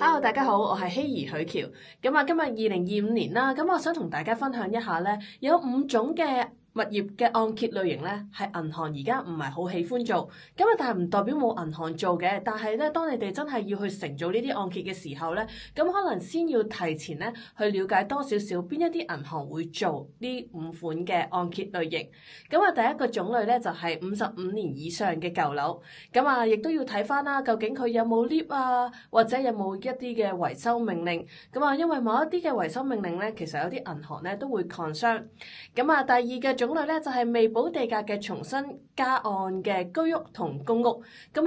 Hello，大家好，我係希兒許喬。今日2025年啦，我想同大家分享一下咧，有5種嘅物業嘅按揭類型咧，係銀行而家唔係好喜歡做。但係唔代表冇銀行做嘅。但係咧，當你哋真係要去承做呢啲按揭嘅時候咧，咁可能先要提前咧去了解多少少邊一啲銀行會做呢5款嘅按揭類型。第一個種類咧就係55年以上嘅舊樓。亦都要睇翻啦，究竟佢有冇 lift 啊，或者有冇一啲嘅維修命令。因為某一啲嘅維修命令咧，其實有啲銀行咧都會 concern。第二個種類咧就係未補地價嘅重新加按嘅居屋同公屋。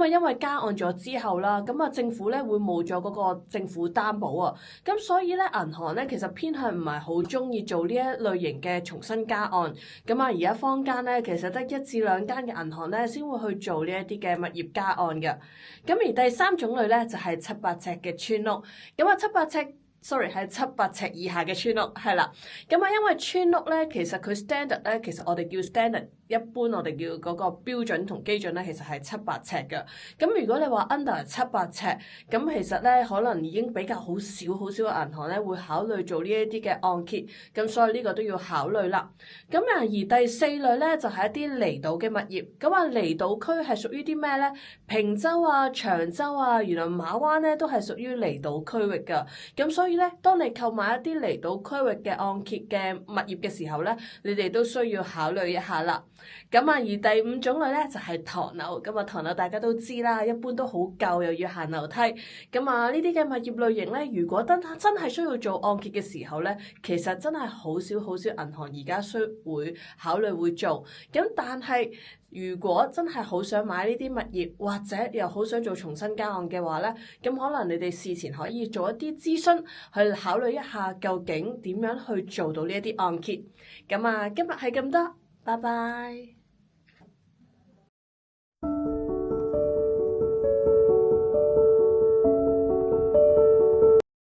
因為加按咗之後啦，政府咧會冇咗嗰個政府擔保啊。所以咧銀行咧其實偏向唔係好中意做呢一類型嘅重新加按。而家坊間咧其實得1至2間嘅銀行咧先會去做呢一啲嘅物業加按嘅。而第三種類咧就係700尺嘅村屋。係700尺以下嘅村屋，係啦。因為村屋咧，其實佢 standard 咧，其實我哋叫 standard，一般我哋叫嗰個標準同基準咧，其實係700尺嘅。如果你話 under 700尺，其實咧可能已經比較好少嘅銀行咧會考慮做呢一啲嘅按揭，所以呢個都要考慮啦。而第四類咧就係一啲離島嘅物業。離島區係屬於啲咩咧？坪洲啊、長洲啊，原來馬灣咧都係屬於離島區域㗎。所以咧，當你購買一啲離島區域嘅按揭嘅物業嘅時候咧，你哋都需要考慮一下啦。而第5種類咧就係唐樓。唐樓大家都知啦，一般都好舊，又要行樓梯。呢啲嘅物業類型咧，如果真係需要做按揭嘅時候咧，其實真係好少銀行而家會考慮會做。但係如果真係好想買呢啲物業，或者又好想做重新加按嘅話咧，可能你哋事前可以做一啲諮詢，去考慮一下究竟點樣去做到呢一啲按揭。今日係咁多，拜拜。